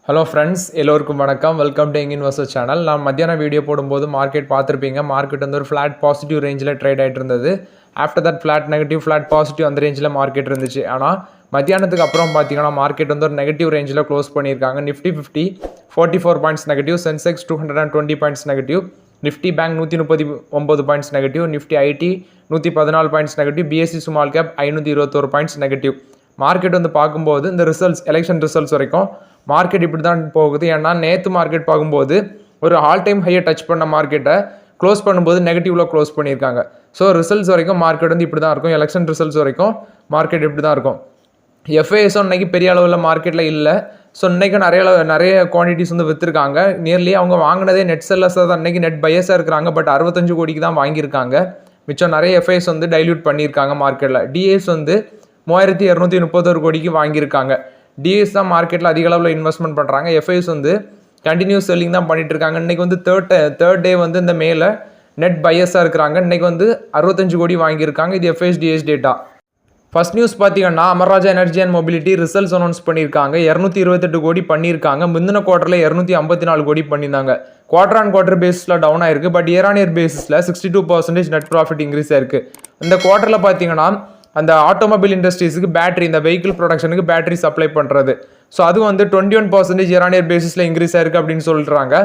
Hello friends, எல்லோருக்கும் வணக்கம். Welcome to young investor channel. நான் மத்தியான வீடியோ போடும்போது மார்க்கெட் பார்த்துருப்பீங்க. மார்க்கெட் வந்து ஒரு ஃப்ளாட் பாசிட்டிவ் ரேஞ்சில் ட்ரேட் ஆகிட்டு இருந்தது. After that flat negative, flat positive அந்த ரேஞ்சில் மார்க்கெட் இருந்துச்சு. ஆனால் மத்தியானத்துக்கு அப்புறம் பார்த்தீங்கன்னா மார்க்கெட் வந்து ஒரு நெகட்டிவ் ரேஞ்சில் க்ளோஸ் பண்ணியிருக்காங்க. Nifty 50 44 points negative, Sensex 220 points negative, Nifty bank 139 points negative, Nifty IT 114 points negative, BSE small cap 521 points negative. Market வந்து பார்க்கும்போது இந்த ரிசல்ட்ஸ், எலெக்ஷன் ரிசல்ட்ஸ் வரைக்கும் மார்க்கெட் இப்படி தான் போகுது. ஏன்னா நேற்று மார்க்கெட் பார்க்கும்போது ஒரு ஆல் டைம் ஹையை டச் பண்ண மார்க்கெட்டை க்ளோஸ் பண்ணும்போது நெகட்டிவ்ல க்ளோஸ் பண்ணியிருக்காங்க. ஸோ ரிசல்ட்ஸ் வரைக்கும் மார்க்கெட் வந்து இப்படி தான் இருக்கும். எலெக்ஷன் ரிசல்ட்ஸ் வரைக்கும் மார்க்கெட் இப்படி தான் இருக்கும். எஃப்ஐஎஸும் இன்னைக்கு பெரிய அளவில் மார்க்கெட்டில் இல்லை. ஸோ இன்றைக்கி நிறைய குவான்டிட்டிஸ் வந்து விற்றுருக்காங்க. நியர்லி அவங்க வாங்கினதே நெட் செல்லர்ஸாக தான் இன்றைக்கி நெட் பையஸாக இருக்கிறாங்க. பட் 65 கோடிக்கு தான் வாங்கியிருக்காங்க. மிச்சம் நிறைய எஃப்ஐஎஸ் வந்து டைல்யூட் பண்ணியிருக்காங்க மார்க்கெட்டில். டிஎஸ் வந்து 3231 கோடிக்கு வாங்கியிருக்காங்க. டிஎஸ் தான் மார்க்கெட்டில் அதிக அளவில் இன்வெஸ்ட்மெண்ட் பண்ணுறாங்க. எஃப்ஐஎஸ் வந்து கண்டினியூஸ் செல்லிங் தான் பண்ணிட்டு இருக்காங்க. இன்றைக்கி வந்து தேர்ட் டே வந்து இந்த மேல நெட் பையஸாக இருக்கிறாங்க. இன்றைக்கி வந்து 65 கோடி வாங்கியிருக்காங்க. இது FIIs DIIs data. First news பார்த்தீங்கன்னா Amara Raja energy and mobility results announce பண்ணியிருக்காங்க. 228 கோடி பண்ணியிருக்காங்க. முந்தின குவார்ட்டரில் 254 கோடி பண்ணியிருந்தாங்க. குவார்டர் ஆன் குவார்டர் பேஸில் டவுன் ஆயிருக்கு. பட் இயர் ஆன் இயர் பேஸில் 62% நெட் ப்ராஃபிட் இன்க்ரீஸ் ஆயிருக்கு. இந்த குவார்ட்டரில் பார்த்தீங்கன்னா அந்த ஆட்டோமொபைல் இண்டஸ்ட்ரீஸுக்கு பேட்டரி, இந்த வெஹிக்கிள் ப்ரொடக்ஷனுக்கு பேட்டரி சப்ளை பண்ணுறது. ஸோ அது வந்து 21% இயர் ஆன் இயர் பேசிஸில் இன்க்ரீஸ் ஆயிருக்கு அப்படின்னு சொல்கிறாங்க.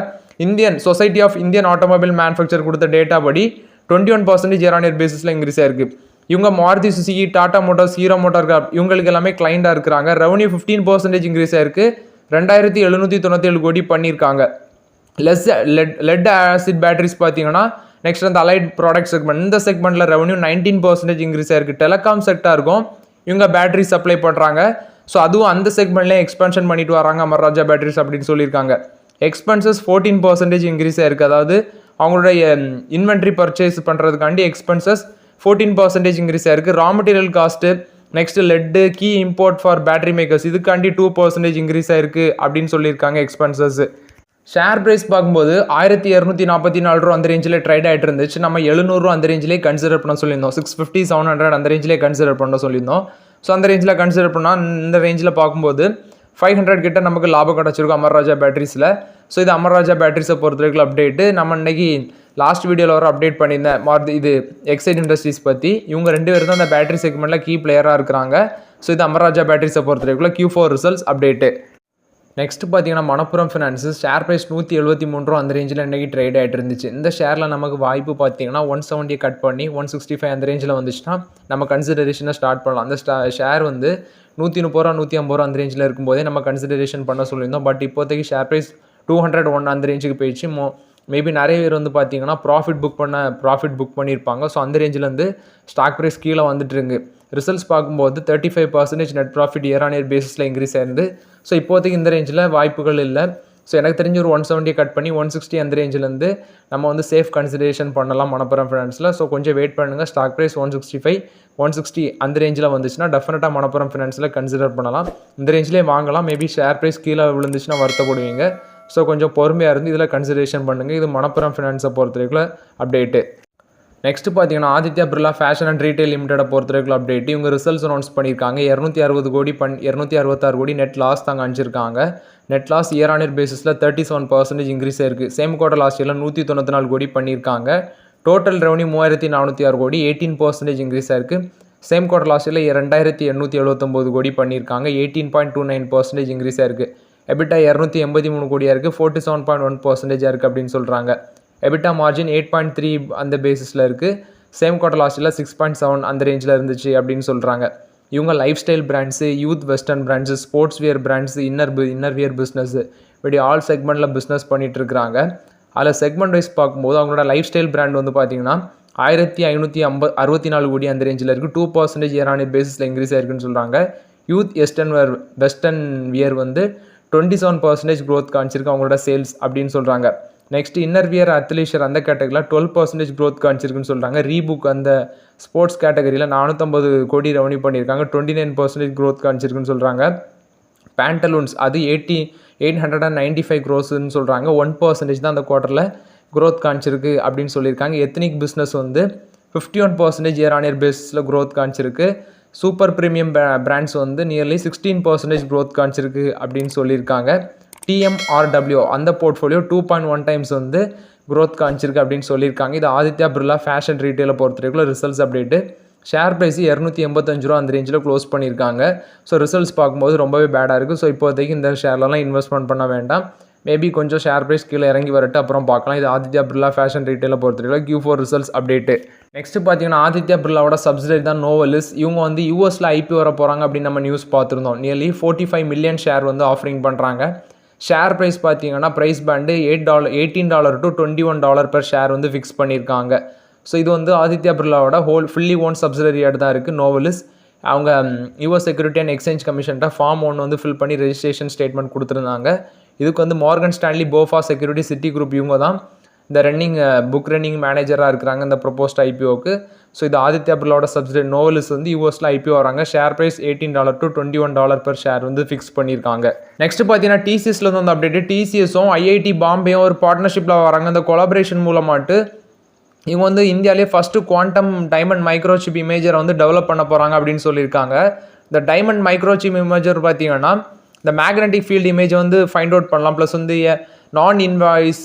Indian society of Indian automobile manufacture கொடுத்த டேட்டா படி 21% இயர் ஆன் இயர் பேசிஸில் இன்க்ரீஸ் ஆயிருக்கு. இவங்க Maruti Suzuki, Tata motors, Hero motor corp இவங்களுக்கு எல்லாமே கிளைண்டாக இருக்கிறாங்க. ரெவன்யூ 15% இன்க்ரீஸ் ஆயிருக்கு. 2797 கோடி பண்ணியிருக்காங்க. லெட் ஆசிட் பேட்டரிஸ் பார்த்தீங்கன்னா நெக்ஸ்ட் அந்த அலைட் ப்ராடக்ட் செக்மெண்ட், இந்த செக்மெண்ட்டில் ரெவன்யூ 19% இன்க்ரீஸ் ஆயிருக்கு. டெலிகாம் செக்டாருக்கும் இவங்க பேட்டரி சப்ளை பண்ணுறாங்க. ஸோ அதுவும் அந்த செக்மெண்ட்லேயே எக்ஸ்பென்ஷன் பண்ணிட்டு வராங்க அமர்ராஜா பேட்டரிஸ் அப்படின்னு சொல்லியிருக்காங்க. எக்ஸ்பென்சஸ் 14% இன்க்ரீஸ் ஆயிருக்கு. அதாவது அவங்களுடைய இன்வென்ட்ரி பர்ச்சேஸ் பண்ணுறதுக்காண்டி எக்ஸ்பென்சஸ் 14% இன்க்ரீஸ் ஆயிருக்கு. Raw material cost, next lead, key import for battery makers இதுக்காண்டி 2% இன்க்ரீஸ் ஆயிருக்கு அப்படின்னு சொல்லியிருக்காங்க எக்ஸ்பென்சஸ். ஷேர் ப்ரைஸ் பார்க்கும்போது 1244 ரூபா அந்த ரேஞ்சில் ட்ரேட் ஆகிட்டு இருந்துச்சு. நம்ம 700 ரூபா அந்த ரேஞ்சிலே கன்சிடர் பண்ண சொல்லியிருந்தோம். 650 700 அந்த ரேஞ்சிலே கன்சிடர் பண்ண சொல்லியிருந்தோம். ஸோ அந்த ரேஞ்சில் கன்சிடர் பண்ணால் இந்த ரேஞ்சில் பார்க்கும்போது 500 கிட்ட நமக்கு லாபம் கிடச்சிருக்கும் அமர்ராஜா பேட்டரிஸில். ஸோ இது அமர்ராஜா பேட்டரிஸை பொறுத்த வரைக்கும் அப்டேட்டு. நம்ம இன்னைக்கு லாஸ்ட் வீடியோவில் வர அப்டேட் பண்ணியிருந்தேன் இது எக்ஸைட் இண்டஸ்ட்ரீஸ் பற்றி. இவங்க 2 பேர் தான் அந்த பேட்டரி செக்மெண்ட்டில் கீ பிளேயராக இருக்கிறாங்க. ஸோ இது அமர்ராஜா பேட்டரிஸை பொறுத்த வரைக்கும் Q4 ரிசல்ட்ஸ் அப்டேட்டு. நெக்ஸ்ட் பார்த்தீங்கன்னா மணப்புரம் ஃபினான்ஸு ஷேர் ப்ரைஸ் 173 ரூபா அந்த ரேஞ்சில் இன்றைக்கி ட்ரேட் ஆகிட்டு இருந்துச்சு. இந்த ஷேரில் நமக்கு வாய்ப்பு பார்த்தீங்கன்னா 170 கட் பண்ணி 165 அந்த ரேஞ்சில் வந்துச்சுன்னா நம்ம கன்சிடரேஷனை ஸ்டார்ட் பண்ணலாம். அந்த ஷேர் வந்து 130 ரூபா 150 ரூபா அந்த ரேஞ்சில் இருக்கும்போதே நம்ம கன்சிடரேஷன் பண்ண சொல்லியிருந்தோம். பட் இப்போதைக்கு ஷேர் ப்ரைஸ் 201 அந்த ரேஞ்சுக்கு போயிடுச்சு. மேபி நிறைய பேர் வந்து பார்த்தீங்கன்னா ப்ராஃபிட் புக் பண்ணியிருப்பாங்க. ஸோ அந்த ரேஞ்சிலேருந்து ஸ்டாக் ப்ரைஸ் கீழே வந்துட்டுருக்கு. ரிசல்ட்ஸ் பார்க்கும்போது 35% net profit year on year பேஸிஸில் இன்க்ரீஸ் ஆயிருந்து. ஸோ இப்போதைக்கு இந்த ரேஞ்சில் வாய்ப்புகள் இல்லை. ஸோ எனக்கு தெரிஞ்ச ஒரு 170 கட் பண்ணி 160 அந்த ரேஞ்சிலேருந்து நம்ம வந்து சேஃப் கன்சிடரேஷன் பண்ணலாம் மணப்புரம் ஃபினான்ஸில். ஸோ கொஞ்சம் வெயிட் பண்ணுங்கள். ஸ்டாக் ப்ரைஸ் 165 160 அந்த ரேஞ்சில் வந்துச்சுன்னா டெஃபினட்டாக மணப்புரம் ஃபினான்ஸில் கன்சிடர் பண்ணலாம். இந்த ரேஞ்சிலே வாங்கலாம். மேபி ஷேர் ப்ரைஸ் கீழே விழுந்துச்சுன்னா வருத்தப்படுவீங்க. ஸோ கொஞ்சம் பொறுமையாக இருந்து இதில் கன்சிடரேஷன் பண்ணுங்கள். இது மணப்புரம் ஃபினான்ஸை பொறுத்த வரைக்கும் அப்டேட்டு. நெக்ஸ்ட் பார்த்தீங்கன்னா Aditya Birla fashion and retail லிமிட்டை பொறுத்த வரைக்கும் அப்டேட். இவங்க ரிசல்ட்ஸ் அனௌன்ஸ் பண்ணியிருக்காங்க. 260 கோடி 266 கோடி நெட் லாஸ் தாங்க அனுப்பிச்சிருக்காங்க. Net loss year on year பேசிஸில் 37% இன்க்ரீஸ் ஆயிருக்கு. சேம் குவார்ட்டர் லாஸ்ட் இயரில் 194 கோடி பண்ணியிருக்காங்க. டோட்டல் ரெவன்யூ 3406 கோடி 18% இன்க்ரீஸ் ஆயிருக்கு. சேம் குவார்ட்டர் லாஸ்ட் இயரில் 2879 கோடி பண்ணியிருக்காங்க. 18.29% இன்க்ரீஸ் ஆயிருக்கு. எபிட்டா 283 கோடியாக இருக்குது. 47.1% இருக்குது அப்படின்னு சொல்கிறாங்க. எபிட்டா மார்ஜின் 8.3 அந்த பேசிஸில் இருக்குது. சேம் குவார்ட்டர் லாஸ்ட் இயரில் 6.7 அந்த ரேஞ்சில் இருந்துச்சு அப்படின்னு சொல்கிறாங்க. இவங்க life style brands, youth western brands, sports wear brands, inner wear business இப்படி ஆல் செக்மெண்ட்டில் பிஸ்னஸ் பண்ணிகிட்டு இருக்கிறாங்க. அதில் செக்மெண்ட் வைஸ் பார்க்கும்போது அவங்களோட லைஃப் ஸ்டைல் பிராண்ட் வந்து பார்த்தீங்கன்னா 1564 கோடி அந்த ரேஞ்சில் இருக்குது. 2% இயர் ஆன் இயர் பேசிஸில் இன்க்ரீஸ் ஆயிருக்குன்னு சொல்கிறாங்க. யூத் வெஸ்டர்ன் வியர் வந்து 27% க்ரோத் காமிச்சிருக்கு அவங்களோட சேல்ஸ் அப்படின்னு சொல்கிறாங்க. நெக்ஸ்ட் இன்னர் வியர் அத்லீஷர் அந்த கேட்டகரியில் 12% க்ரோத் காமிச்சிருக்குன்னு சொல்கிறாங்க. ரீபுக் அந்த ஸ்போர்ட்ஸ் கேட்டகரியில் 450 கோடி ரெவன்யூ பண்ணியிருக்காங்க. 29% க்ரோத் காமிச்சிருக்குன்னு சொல்கிறாங்க. பேண்டலூன்ஸ் அது 895 க்ரோஸ்ன்னு சொல்கிறாங்க. 1% தான் அந்த குவார்ட்டரில் க்ரோத் காமிச்சிருக்கு அப்படின்னு சொல்லியிருக்காங்க. எத்னிக் பிஸ்னஸ் வந்து 51% இயர் ஆன் இயர் பேஸில் க்ரோத் காமிச்சிருக்கு. சூப்பர் ப்ரீமியம் பிராண்ட்ஸ் வந்து நியர்லி 16% க்ரோத் காமிச்சிருக்கு அப்படின்னு சொல்லியிருக்காங்க. TMRW அந்த போர்ட்ஃபோலியோ 2.1 டைம்ஸ் வந்து க்ரோத் காமிச்சிருக்கு அப்படின்னு சொல்லியிருக்காங்க. இது ஆதித்யா பிர்லா ஃபேஷன் ரீட்டெயிலை பொறுத்த வரைக்கும் ரிசல்ட்ஸ் அப்டேட்டு. ஷேர் ப்ரைஸ் 285 ரூபா அந்த ரேஞ்சில் க்ளோஸ் பண்ணியிருக்காங்க. ஸோ ரிசல்ட்ஸ் பார்க்கும்போது ரொம்பவே பேடாக இருக்குது. ஸோ இப்போதைக்கு இந்த ஷேர்லலாம் இன்வெஸ்ட்மெண்ட் பண்ண வேண்டாம். மேபி கொஞ்சம் ஷேர் ப்ரைஸ் கீழே இறங்கி வரட்டு, அப்புறம் பார்க்கலாம். இது ஆதித்யா பிர்லா ஃபேஷன் ரீட்டெயிலை பொறுத்தவரைக்கும் Q4 ரிசல்ட்ஸ் அப்டேட்டு. நெக்ஸ்ட் பார்த்தீங்கன்னா ஆதித்யா பிர்லாவோட சப்சிடரி தான் நோவலிஸ். இவங்க வந்து யூஎஸில் ஐபி வர போகிறாங்க அப்படின்னு நம்ம நியூஸ் பார்த்துருந்தோம். நியர்லி 45 மில்லியன் ஷேர் வந்து ஆஃபரிங் பண்ணுறாங்க. ஷேர் ப்ரைஸ் பார்த்தீங்கன்னா price band $18 to $21 per share வந்து ஃபிக்ஸ் பண்ணியிருக்காங்க. ஸோ இது வந்து ஆதித்யா பிர்லாவோட ஃபுல்லி ஓன் சப்சிடரியாக தான் இருக்குது நோவலிஸ். அவங்க யூஎஸ் செக்யூரிட்டி அண்ட் எக்ஸ்சேஞ்ச் கமிஷன்ட்ட ஃபார்ம் 1 வந்து ஃபில் பண்ணி ரெஜிஸ்ட்ரேஷன் ஸ்டேட்மெண்ட் கொடுத்துருந்தாங்க. இதுக்கு வந்து Morgan Stanley, BofA security, Citigroup இவங்க தான் இந்த புக் ரன்னிங் மேனேஜராக இருக்கிறாங்க இந்த ப்ரொபோஸ்ட் ஐபிஓக்கு. ஸோ இது ஆதித்யா பிர்லாவோட சப்சிடரி நோவலிஸ் வந்து யூஎஸில் ஐபிஓ வராங்க. Share price $18 to $21 per share வந்து ஃபிக்ஸ் பண்ணியிருக்காங்க. நெக்ஸ்ட் பார்த்தீங்கன்னா டிசிஎஸ்ல வந்து அப்டேட்டு. டிசிஎஸும் ஐஐடி பாம்பேயும் ஒரு பார்ட்னர்ஷிப்பில் வராங்க. இந்த கொலாபரேஷன் மூலமாட்டு இவங்க வந்து இந்தியாவிலே ஃபஸ்ட்டு குவாண்டம் டைமண்ட் மைக்ரோசிப் இமேஜரை வந்து டெவலப் பண்ண போகிறாங்க அப்படின்னு சொல்லியிருக்காங்க. இந்த டைமண்ட் மைக்ரோசிப் இமேஜர் பார்த்தீங்கன்னா இந்த மேக்னெட்டிக் ஃபீல்டு இமேஜை வந்து ஃபைண்ட் அவுட் பண்ணலாம். ப்ளஸ் வந்து நான்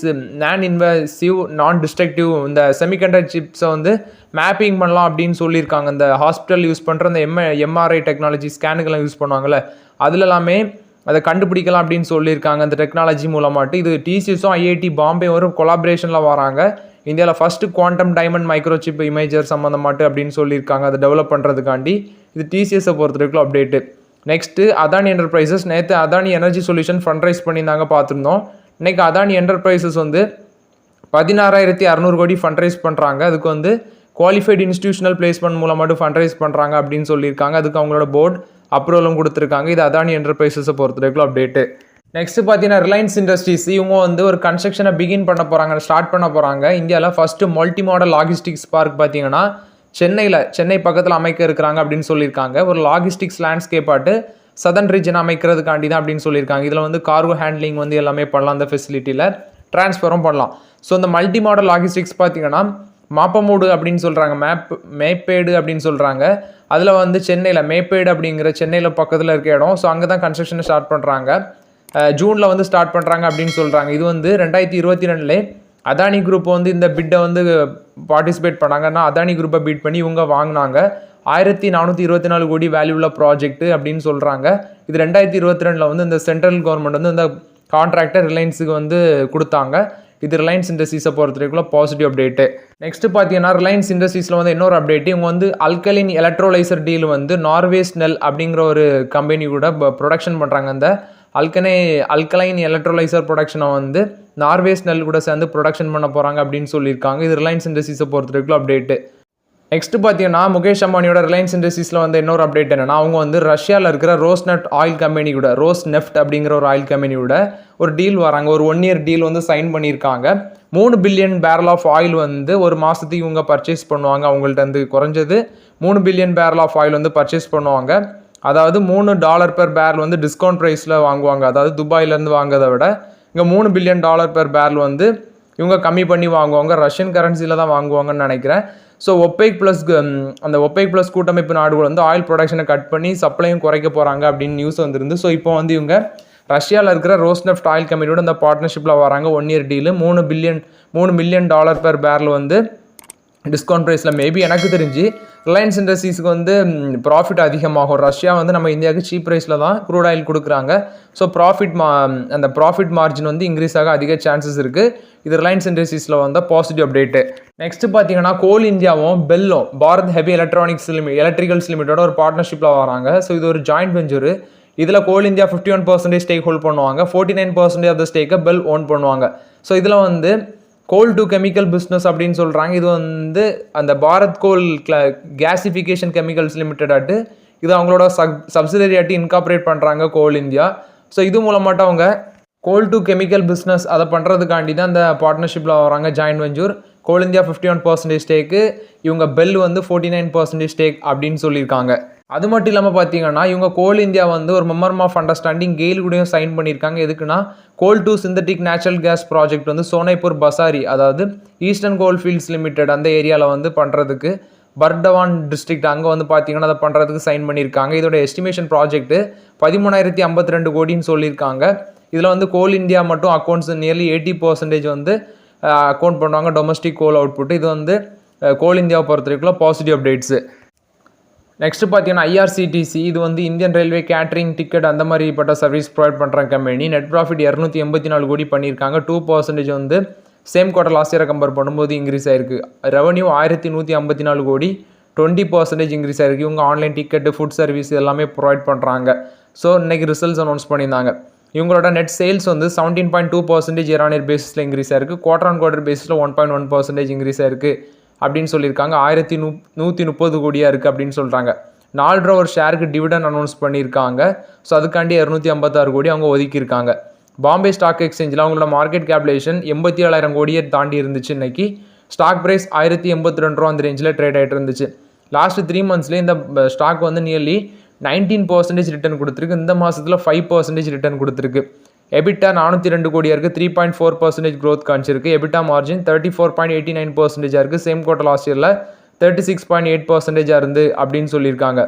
இன்வாசிவ் நான் டிஸ்ட்ரக்டிவ் இந்த செமிகண்டக்டர் சிப்ஸை வந்து மேப்பிங் பண்ணலாம் அப்படின்னு சொல்லியிருக்காங்க. இந்த ஹாஸ்பிட்டல் யூஸ் பண்ணுற இந்த எம்ஆர்ஐ டெக்னாலஜி ஸ்கேனுக்கெல்லாம் யூஸ் பண்ணுவாங்கள்ல, அதில் எல்லாமே அதை கண்டுபிடிக்கலாம் அப்படின்னு சொல்லியிருக்காங்க இந்த டெக்னாலஜி மூலமாட்டு. இது டிசிஎஸும் ஐஐடி பாம்பே ஒரு கொலாபரேஷனில் வராங்க. இந்தியாவில் first quantum diamond microchip imager சம்மந்தமாட்டு அப்படின்னு சொல்லியிருக்காங்க அதை டெவலப் பண்ணுறதுக்காண்டி. இது டிசிஎஸை பொறுத்தவரைக்கும் அப்டேட்டு. Next Adani enterprises. நேற்று Adani energy solution fund raise பண்ணியிருந்தாங்க பார்த்துருந்தோம். இன்றைக்கி அதானி என்டர்பிரைசஸ் வந்து 16,600 கோடி ஃபண்ட் ரைஸ் பண்ணுறாங்க. அதுக்கு வந்து குவாலிஃபைடு இன்ஸ்டிடியூஷனல் பிளேஸ்மெண்ட் மூலமாட்டு ஃபண்ட் ரைஸ் பண்ணுறாங்க அப்படின்னு சொல்லியிருக்காங்க. அதுக்கு அவங்களோட போர்டு அப்ரூவலும் கொடுத்துருக்காங்க. இது அதானி என்டர்பிரைசஸை பொறுத்தவரைக்கும் அப்டேட்டு. நெக்ஸ்ட் பார்த்தீங்கன்னா ரிலையன்ஸ் இண்டஸ்ட்ரீஸ் இவங்க வந்து ஒரு கன்ஸ்ட்ரக்ஷனை பிகின் பண்ண போகிறாங்க, ஸ்டார்ட் பண்ண போகிறாங்க. இந்தியாவில் first multi model logistics park பார்த்தீங்கன்னா சென்னை பக்கத்தில் அமைக்க இருக்கிறாங்க அப்படின்னு சொல்லியிருக்காங்க. ஒரு லாஜிஸ்டிக்ஸ் லேண்ட்ஸ்கேப் ஆட்டு சதர்ன் ரீஜன் அமைக்கிறதுக்காண்டி தான் அப்படின்னு சொல்லியிருக்காங்க. இதில் வந்து கார்கோ ஹேண்ட்லிங் வந்து எல்லாமே பண்ணலாம், அந்த ஃபெசிலிட்டியில் ட்ரான்ஸ்ஃபரும் பண்ணலாம். ஸோ இந்த மல்டி மாடல் லாஜிஸ்டிக்ஸ் பார்த்தீங்கன்னா மாப்பமூடு அப்படின்னு சொல்கிறாங்க, மேப்பேடு அப்படின்னு சொல்கிறாங்க. அதில் வந்து சென்னையில் மேப்பேடு அப்படிங்கிற சென்னையில் பக்கத்தில் இருக்க இடம். ஸோ அங்கே தான் கன்ஸ்ட்ரக்ஷனை ஸ்டார்ட் பண்ணுறாங்க. ஜூனில் வந்து ஸ்டார்ட் பண்ணுறாங்க அப்படின்னு சொல்கிறாங்க. இது வந்து 2022 அதானி குரூப் வந்து இந்த பிட்டை வந்து பார்ட்டிசிபேட் பண்ணாங்கன்னா அதானி குரூப்பை பீட் பண்ணி இவங்க வாங்கினாங்க. 1424 கோடி வேல்யூல ப்ராஜெக்ட் அப்படின்னு சொல்கிறாங்க. இது 2022 வந்து இந்த சென்ட்ரல் கவர்மெண்ட் வந்து இந்த கான்ட்ராக்டை ரிலையன்ஸுக்கு வந்து கொடுத்தாங்க. இது ரிலையன்ஸ் இண்டஸ்ட்ரீஸை பொறுத்தவரைக்கும் பாசிட்டிவ் அப்டேட்டு. நெக்ஸ்ட் பார்த்தீங்கன்னா ரிலையன்ஸ் இண்டஸ்ட்ரீஸில் வந்து இன்னொரு அப்டேட்டு. இவங்க வந்து அல்கலைன் எலக்ட்ரோலைசர் டீல் வந்து நார்வேஸ் நெல் அப்படிங்கிற ஒரு கம்பெனி கூட ப்ரொடக்ஷன் பண்ணுறாங்க. அந்த அல்கலைன் எலக்ட்ரோலைசர் ப்ரொடக்ஷனை வந்து நார்வேஸ் நெல் கூட சேர்ந்து ப்ரொடக்ஷன் பண்ண போகிறாங்க அப்படின்னு சொல்லியிருக்காங்க. இது ரிலையன்ஸ் இண்டஸ்ட்ரீஸை பொறுத்தவரைக்கும் அப்டேட்டு. நெக்ஸ்ட் பார்த்தீங்கன்னா முகேஷ் அம்பானியோட ரிலையன்ஸ் இண்டஸ்ட்ரீஸில் வந்து இன்னொரு அப்டேட் என்னன்னா, அவங்க வந்து ரஷ்யாவில் இருக்கிற ரோஸ்நெஃப்ட் ஆயில் கம்பெனி கூட ரோஸ்நெஃப்ட் அப்படிங்கிற ஒரு ஆயில் கம்பெனியோட ஒரு டீல் வராங்க. ஒரு 1 year டீல் வந்து சைன் பண்ணியிருக்காங்க. 3 பில்லியன் பேரல் ஆஃப் ஆயில் வந்து ஒரு மாதத்துக்கு இவங்க பர்ச்சேஸ் பண்ணுவாங்க. அவங்கள்ட்ட வந்து குறைஞ்சது 3 பில்லியன் பேரல் ஆஃப் ஆயில் வந்து பர்ச்சேஸ் பண்ணுவாங்க. அதாவது $3 per barrel வந்து டிஸ்கவுண்ட் ப்ரைஸில் வாங்குவாங்க. அதாவது துபாயிலேருந்து வாங்குறதை விட இங்கே $3 billion per barrel வந்து இவங்க கம்மி பண்ணி வாங்குவாங்க. ரஷ்யன் கரன்சியில் தான் வாங்குவாங்கன்னு நினைக்கிறேன். ஸோ ஒப்பேக் ப்ளஸ் கூட்டமைப்பு நாடுகள் வந்து ஆயில் ப்ரொடக்ஷனை கட் பண்ணி சப்ளையும் குறைக்க போகிறாங்க அப்படின்னு நியூஸ் வந்துருந்து. ஸோ இப்போ வந்து இவங்க ரஷ்யாவில் இருக்கிற ரோஸ்நெஃப்ட் ஆயில் கம்பெனியோட இந்த பார்ட்னர்ஷிப்பில் வராங்க. 1 year deal $3 million per barrel வந்து டிஸ்கவுண்ட் ப்ரைஸில். மேபி எனக்கு தெரிஞ்சு ரிலையன்ஸ் இண்டஸ்ட்ரீஸுக்கு வந்து ப்ராஃபிட் அதிகமாகும். ரஷ்யா வந்து நம்ம இந்தியாவுக்கு சீப் ப்ரைஸில் தான் க்ரூட் ஆயில் கொடுக்குறாங்க. ஸோ அந்த ப்ராஃபிட் மார்ஜின் வந்து இன்க்ரீஸ் ஆக அதிக சான்சஸ் இருக்குது. இது ரிலையன்ஸ் இண்டஸ்ட்ரீஸில் வந்து பாசிட்டிவ் அப்டேட்டு. நெக்ஸ்ட் பார்த்தீங்கன்னா கோல் இந்தியாவும் பெல்லும் பாரத் ஹெவி எலக்ட்ரிக்கல்ஸ் லிமிட்டோட ஒரு பார்ட்னர்ஷிப்பில் வராங்க. ஸோ இது ஒரு ஜாயிண்ட் வெஞ்சரு. இதில் கோல் இந்தியா 51% ஸ்டேக் ஹோல்ட் பண்ணுவாங்க. 49% ஆஃப் த ஸ்டேக்கை பெல் ஓன் பண்ணுவாங்க. ஸோ இதில் வந்து கோல் டு கெமிக்கல் பிஸ்னஸ் அப்படின்னு சொல்கிறாங்க. இது வந்து அந்த பாரத் கோல் கேசிஃபிகேஷன் கெமிக்கல்ஸ் லிமிடெட் இது அவங்களோட சப்சிடரியாட்டி இன்கார்பரேட் பண்ணுறாங்க கோல் இந்தியா. ஸோ இது மூலமாட்டம் அவங்க கோல் டு கெமிக்கல் பிஸ்னஸ் அதை பண்ணுறதுக்காண்டி தான் இந்த பார்ட்னர்ஷிப்பில் வராங்க. ஜாயின்ட் வெஞ்சூர் கோல் இந்தியா 51% ஸ்டேக்கு, இவங்க பெல் வந்து 49% ஸ்டேக் அப்படின்னு சொல்லியிருக்காங்க. அது மட்டும் இல்லாமல் பார்த்தீங்கன்னா இவங்க கோல் இந்தியா வந்து ஒரு மெமரம் ஆஃப் அண்டர்ஸ்டாண்டிங் கெயில் கூடயும் சைன் பண்ணியிருக்காங்க. எதுக்குன்னா coal to synthetic natural gas project வந்து சோனைப்பூர் பசாரி, அதாவது ஈஸ்டர்ன் கோல் ஃபீல்ட்ஸ் லிமிடெட் அந்த ஏரியாவில் வந்து பண்ணுறதுக்கு பர்டவான் டிஸ்ட்ரிக்ட் அங்கே வந்து பார்த்தீங்கன்னா அதை பண்ணுறதுக்கு சைன் பண்ணியிருக்காங்க. இதோட எஸ்டிமேஷன் ப்ராஜெக்ட்டு 13,052 கோடின்னு சொல்லியிருக்காங்க. இதில் வந்து கோல் இந்தியா மட்டும் அக்கௌண்ட்ஸ் நியர்லி 80% வந்து அக்கௌண்ட் பண்ணுவாங்க டொமஸ்டிக் கோல் அவுட்புட். இது வந்து கோல் இந்தியாவை பொறுத்த வரைக்கும் பாசிட்டிவ் அப்டேட்ஸு. நெக்ஸ்ட் பார்த்தீங்கன்னா IRCTC, இது வந்து இந்தியன் ரயில்வே கேட்ரிங் டிக்கெட் அந்த மாதிரிப்பட்ட சர்வீஸ் ப்ரொவைட் பண்ணுற கம்பெனி. நெட் ப்ராஃபிட் 284 கோடி பண்ணியிருக்காங்க. 2% வந்து சேம் குவார்டர் லாஸ்ட் இயரை கம்பேர் பண்ணும்போது இன்க்ரீஸ் ஆயிருக்கு. ரெவன்யூ 1154 கோடி, 20% இன்க்ரீஸ் ஆயிருக்கு. இவங்க ஆன்லைன் டிக்கெட்டு, ஃபுட் சர்வீஸ் எல்லாமே ப்ரொவைட் பண்ணுறாங்க. ஸோ இன்னைக்கு ரிசல்ட்ஸ் அனௌன்ஸ் பண்ணியிருந்தாங்க. இவங்களோட நெட் சேல்ஸ் வந்து 17.2% இயர் ஆன் இயர் பேசிஸில் இன்க்ரீஸ் ஆயிருக்கு. குவார்டர் ஆன் குவார்டர் பேசிஸில் 1.1% இன்க்ரீஸ் ஆயிருக்கு அப்படின்னு சொல்லியிருக்காங்க. 1130 கோடியாக இருக்குது அப்படின்னு சொல்கிறாங்க. 4 ரூபா ஒரு ஷேருக்கு டிவிடன் அனௌன்ஸ் பண்ணியிருக்காங்க. ஸோ அதுக்காண்டி 256 கோடி அவங்க ஒதுக்கியிருக்காங்க. பாம்பே ஸ்டாக் எக்ஸ்சேஞ்சில் அவங்களோட மார்க்கெட் கேப்லேஷன் 87,000 கோடியை தாண்டி இருந்துச்சு. இன்னைக்கு ஸ்டாக் ப்ரைஸ் 1082 ரூபா அந்த ரேஞ்சில் ட்ரேட் ஆகிட்டு இருந்துச்சு. லாஸ்ட் 3 மந்த்ஸ்லேயே இந்த ஸ்டாக் வந்து நியர்லி 19% ரிட்டர்ன் கொடுத்துருக்கு. இந்த மாதத்தில் 5% ரிட்டர்ன் கொடுத்துருக்கு. எபிட்டா 402 கோடியாக இருக்குது. 3.4% க்ரோத் காமிச்சிருக்கு. எபிட்டா மார்ஜின் 34.89% இருக்குது. சேம் குவார்டர் லாஸ்ட் இயரில் 36.8% இருந்து அப்படின்னு சொல்லியிருக்காங்க.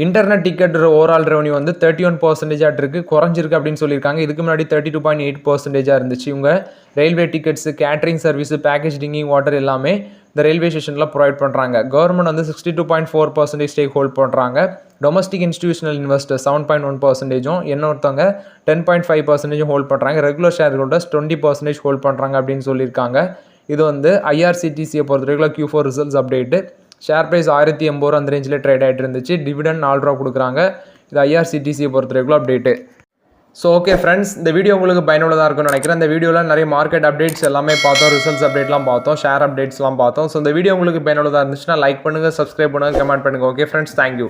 இன்டர்நெட் டிக்கெட் ஓவரால் ரெவன்யூ வந்து 31% இருக்குது, குறைஞ்சிருக்கு அப்படின்னு சொல்லியிருக்காங்க. இதுக்கு முன்னாடி 32.8% இருந்துச்சு. இவங்க railway tickets, catering service, package drinking water எல்லாமே இந்த ரயில்வே ஸ்டேஷனில் ப்ரொவைட் பண்ணுறாங்க. கவர்மெண்ட் வந்து 62.4% ஸ்டேக் ஹோல்ட் பண்ணுறாங்க. டொமஸ்டிக் இன்ஸ்டிடியூஷனல் இன்வெஸ்டர் 7.1%, இன்னொருத்தவங்க 10.5% ஹோல்ட் பண்ணுறாங்க. ரெகுலர் ஷேர் ஹோல்டர்ஸ் 20% ஹோல்ட் பண்ணுறாங்க அப்படின்னு சொல்லியிருக்காங்க. இது வந்து IRCTCயை பொறுத்த வரைக்கும் Q4 results update. Share price 1080 ரூபா அந்த ரேஞ்சில் ட்ரேட் ஆகிட்டு இருந்துச்சு. டிவிடன் 4 ரூபா கொடுக்குறாங்க. இது IRCTCயை பொறுத்த வரைக்கும் அப்டேட்டு. ஸோ ஓகே ஃப்ரெண்ட்ஸ், இந்த வீடியோ உங்களுக்கு பயனுள்ளதாக இருக்கும்னு நினைக்கிறேன். இந்த வீடியோவில் நிறைய மார்க்கெட் அப்டேட்ஸ் எல்லாமே பார்த்தோம், ரிசல்ட்ஸ் அப்டேட்லாம் பார்த்தோம், ஷேர் அப்டேட்ஸ்லாம் பார்த்தோம். ஸோ இந்த வீடியோ உங்களுக்கு பயனுள்ளதாக இருந்துச்சுன்னா லைக் பண்ணுங்கள், சப்ஸ்கிரைப் பண்ணுங்கள், கமெண்ட் பண்ணுங்கள். Okay friends, thank you.